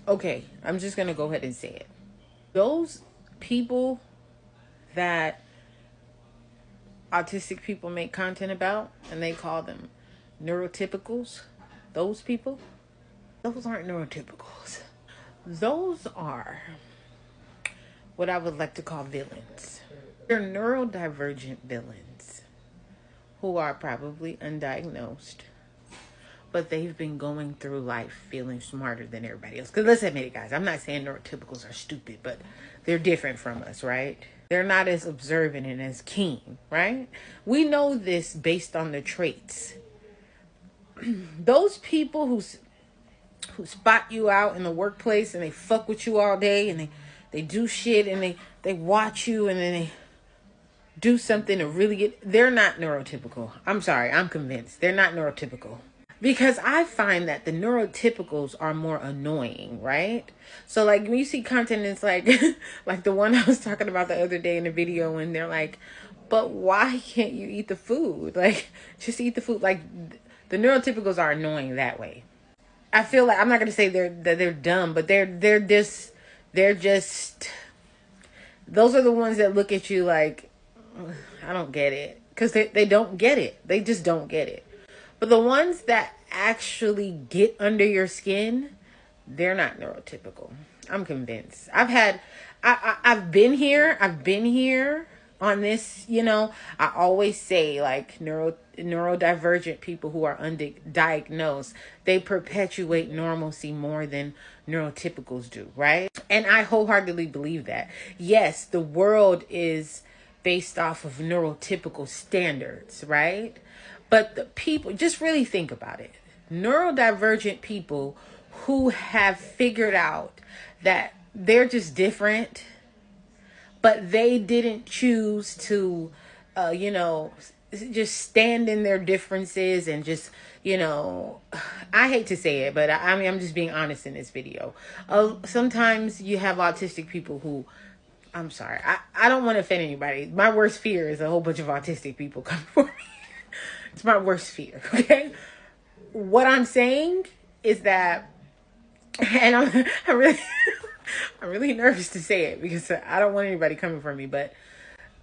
Okay, I'm just going to go ahead and say it. Those people that autistic people make content about, and they call them neurotypicals, those people, those aren't neurotypicals. Those are what I would like to call villains. They're neurodivergent villains who are probably undiagnosed, but they've been going through life feeling smarter than everybody else. Because let's admit it, guys, I'm not saying neurotypicals are stupid, but they're different from us, right? They're not as observant and as keen, right? We know this based on the traits. Those people who spot you out in the workplace and they fuck with you all day and they do shit and they watch you and then they do something to really they're not neurotypical. I'm sorry, I'm convinced they're not neurotypical. Because I find that the neurotypicals are more annoying, right? So like when you see content, it's like, like the one I was talking about the other day in the video, and they're like, but why can't you eat the food? Like, just eat the food. Like, the neurotypicals are annoying that way. I feel like, I'm not going to say they're dumb, but they're just, those are the ones that look at you like, I don't get it. Because they don't get it. They just don't get it. But the ones that actually get under your skin, they're not neurotypical. I'm convinced. I've been here on this, you know. I always say like neurodivergent people who are undiagnosed, they perpetuate normalcy more than neurotypicals do, right? And I wholeheartedly believe that. Yes, the world is based off of neurotypical standards, right? But the people, just really think about it. Neurodivergent people who have figured out that they're just different, but they didn't choose to, just stand in their differences and just, I hate to say it, but I mean, I'm just being honest in this video. Sometimes you have autistic people who, I'm sorry, I don't want to offend anybody. My worst fear is a whole bunch of autistic people coming for me. It's my worst fear, okay? What I'm saying is that, and I'm really, I'm really nervous to say it because I don't want anybody coming for me, but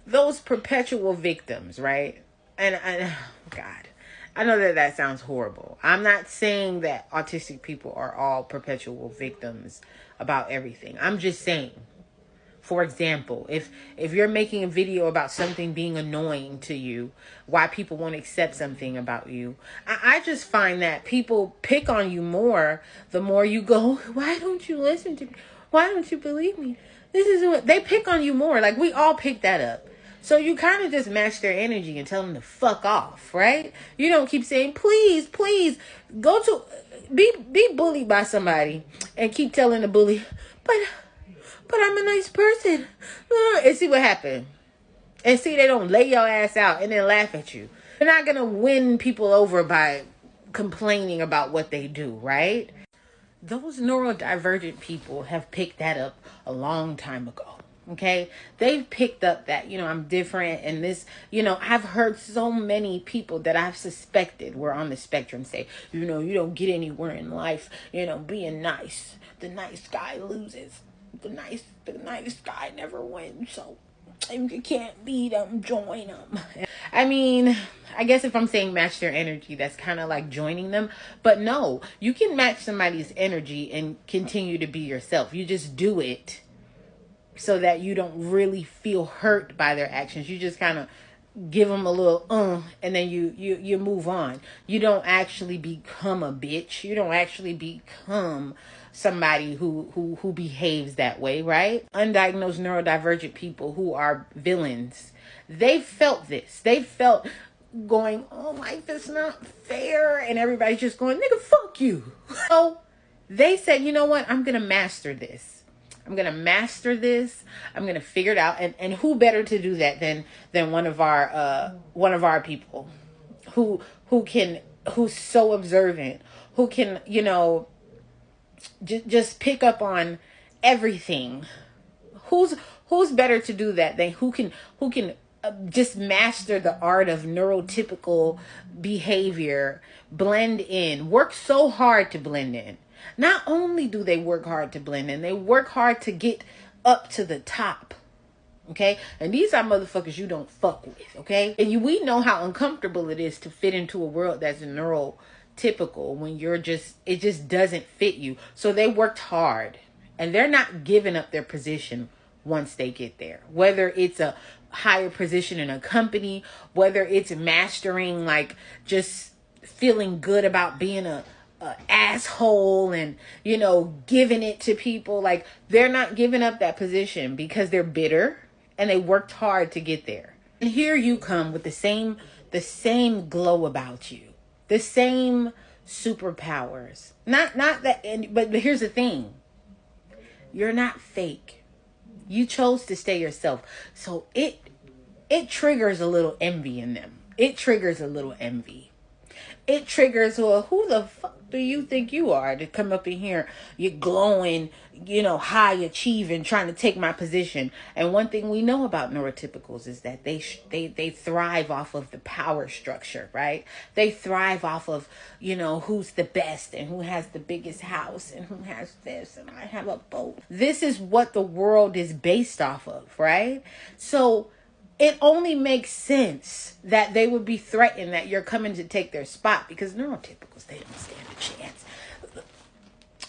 those perpetual victims, right? And God, I know that sounds horrible. I'm not saying that autistic people are all perpetual victims about everything. I'm just saying, for example, if you're making a video about something being annoying to you, why people won't accept something about you, I just find that people pick on you more the more you go, why don't you listen to me? Why don't you believe me? This is what they pick on you more. Like, we all pick that up. So you kind of just match their energy and tell them to fuck off, right? You don't keep saying, please, please, go to, be bullied by somebody and keep telling the bully, but I'm a nice person. And see what happened. And see, they don't lay your ass out and then laugh at you. You're not going to win people over by complaining about what they do, right? Those neurodivergent people have picked that up a long time ago. Okay, they've picked up that, I'm different, and this, I've heard so many people that I've suspected were on the spectrum say, you don't get anywhere in life, being nice. The nice guy loses. The nice guy never wins, so if you can't beat them, join them. I mean, I guess if I'm saying match their energy, that's kind of like joining them. But no, you can match somebody's energy and continue to be yourself. You just do it so that you don't really feel hurt by their actions. You just kind of give them a little and then you move on. You don't actually become a bitch. You don't actually become somebody who behaves that way, right? Undiagnosed neurodivergent people who are villains, they felt this. They felt going, oh, life is not fair, and everybody's just going, nigga, fuck you. So they said, you know what, I'm gonna master this. I'm going to master this. I'm going to figure it out. And who better to do that than one of our people who's so observant, who can, just pick up on everything. Who's better to do that than who can just master the art of neurotypical behavior, blend in, work so hard to blend in. Not only do they work hard to blend in, they work hard to get up to the top. Okay, and these are motherfuckers you don't fuck with. Okay, and we know how uncomfortable it is to fit into a world that's neurotypical when it just doesn't fit you. So they worked hard, and they're not giving up their position once they get there. Whether it's a higher position in a company, whether it's mastering, like, just feeling good about being a asshole and, you know, giving it to people. Like, they're not giving up that position because they're bitter and they worked hard to get there. And here you come with the same glow about you, the same superpowers. Not that, but here's the thing. You're not fake. You chose to stay yourself. So it triggers a little envy in them. It triggers a little envy. It triggers, well, who the fuck do you think you are to come up in here? You're glowing, you know, high achieving, trying to take my position. And one thing we know about neurotypicals is that they thrive off of the power structure, right? They thrive off of, you know, who's the best and who has the biggest house and who has this and I have a boat. This is what the world is based off of, right? So it only makes sense that they would be threatened that you're coming to take their spot, because neurotypicals, they don't stand a chance.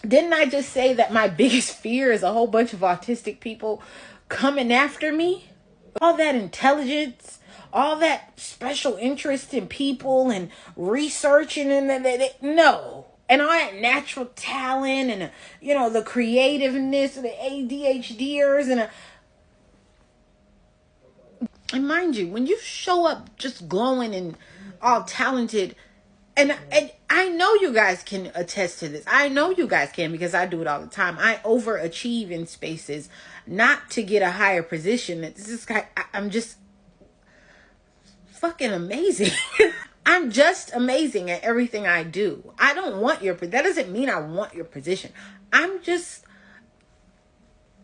Didn't I just say that my biggest fear is a whole bunch of autistic people coming after me? All that intelligence, all that special interest in people and researching and no. And all that natural talent and, you know, the creativeness of the ADHDers and mind you, when you show up just glowing and all talented, and I know you guys can attest to this. I know you guys can, because I do it all the time. I overachieve in spaces, not to get a higher position. It's just I'm just fucking amazing. I'm just amazing at everything I do. I don't want that doesn't mean I want your position. I'm just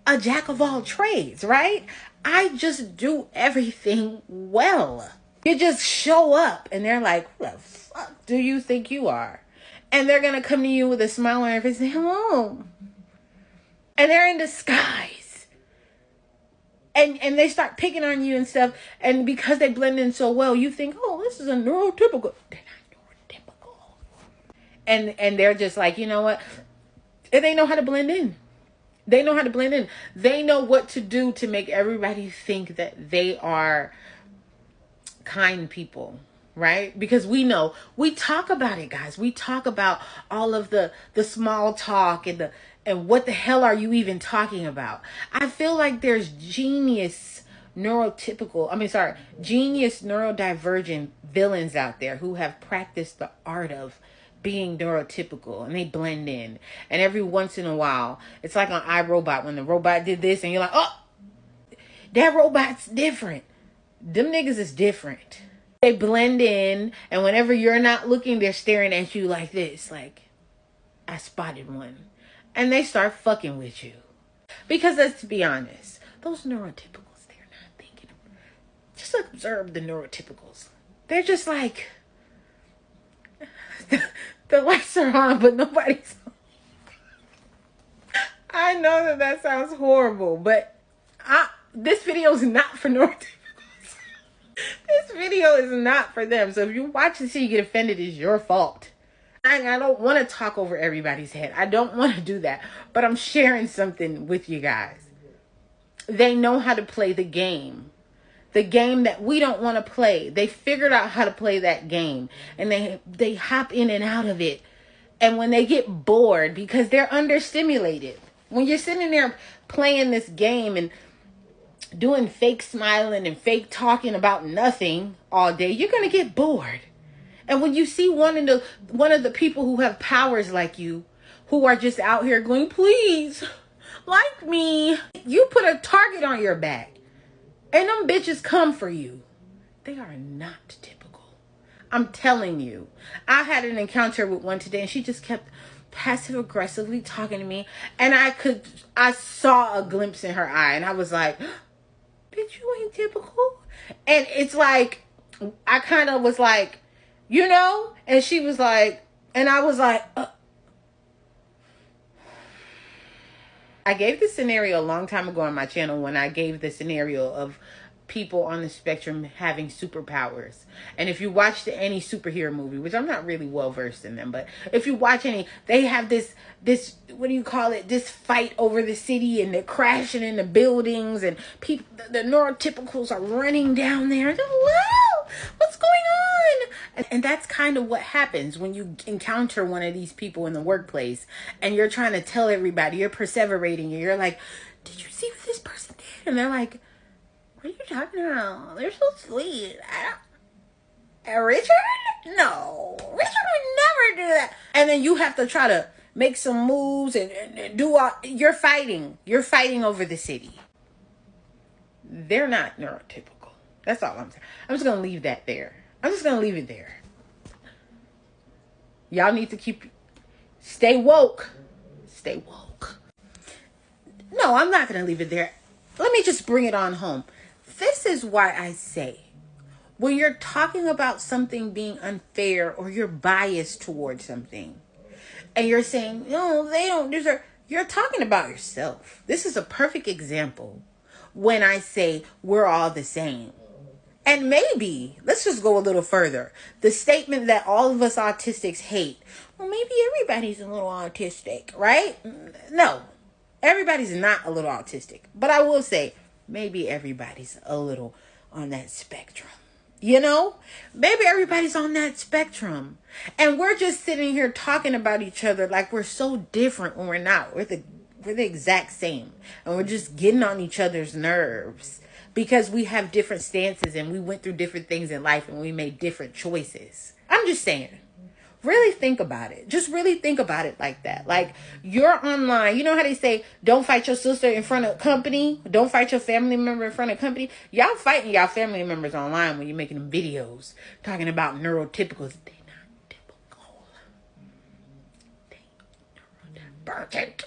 a jack of all trades, right? I just do everything well. You just show up and they're like, who the fuck do you think you are? And they're going to come to you with a smile on their face and say, hello. And they're in disguise. And they start picking on you and stuff. And because they blend in so well, you think, oh, this is a neurotypical. They're not neurotypical. And they're just like, you know what? And they know how to blend in. They know how to blend in. They know what to do to make everybody think that they are kind people, right? Because we know, we talk about it, guys. We talk about all of the small talk and what the hell are you even talking about? I feel like there's genius neurodivergent villains out there who have practiced the art of being neurotypical, and they blend in. And every once in a while, it's like on iRobot, when the robot did this and you're like, oh, that robot's different. Them niggas is different. They blend in, and whenever you're not looking, they're staring at you like this, like, I spotted one. And they start fucking with you. Because let's be honest, those neurotypicals, they're not thinking. Just observe the neurotypicals. They're just like, the lights are on, but nobody's on. I know that sounds horrible, but this video is not for neurotypicals. This video is not for them. So if you watch this and you get offended, it's your fault. I don't want to talk over everybody's head. I don't want to do that. But I'm sharing something with you guys. They know how to play the game. The game that we don't want to play. They figured out how to play that game. And they hop in and out of it. And when they get bored, because they're understimulated. When you're sitting there playing this game and doing fake smiling and fake talking about nothing all day, you're going to get bored. And when you see one of the people who have powers like you, who are just out here going, please, like me, you put a target on your back. And them bitches come for you. They are not typical. I'm telling you. I had an encounter with one today, and she just kept passive aggressively talking to me. And I saw a glimpse in her eye, and I was like, bitch, you ain't typical. And it's like, I kind of was like, you know? And she was like, and I was like, I gave the scenario a long time ago on my channel when I gave the scenario of people on the spectrum having superpowers. And if you watch any superhero movie, which I'm not really well versed in them, but if you watch any, they have this what do you call it, this fight over the city, and they're crashing into buildings, and people, the neurotypicals are running down there. Whoa, what's going on? And that's kind of what happens when you encounter one of these people in the workplace and you're trying to tell everybody, you're perseverating, and you're like, did you see what this person did? And they're like, what are you talking about? They're so sweet. Richard? No. Richard would never do that. And then you have to try to make some moves and do all. You're fighting. You're fighting over the city. They're not neurotypical. That's all I'm saying. I'm just going to leave that there. I'm just going to leave it there. Y'all need to stay woke. Stay woke. No, I'm not going to leave it there. Let me just bring it on home. This is why I say, when you're talking about something being unfair or you're biased towards something, and you're saying, no, they don't deserve, you're talking about yourself. This is a perfect example when I say we're all the same. And maybe, let's just go a little further. The statement that all of us autistics hate, well, maybe everybody's a little autistic, right? No, everybody's not a little autistic. But I will say, maybe everybody's a little on that spectrum. You know, maybe everybody's on that spectrum. And we're just sitting here talking about each other like we're so different when we're not. We're the exact same. And we're just getting on each other's nerves because we have different stances and we went through different things in life and we made different choices. I'm just saying. Really think about it. Just really think about it like that. Like, you're online. You know how they say, don't fight your sister in front of company? Don't fight your family member in front of company? Y'all fighting y'all family members online when you're making them videos talking about neurotypicals. They not typical. They neurodivergent.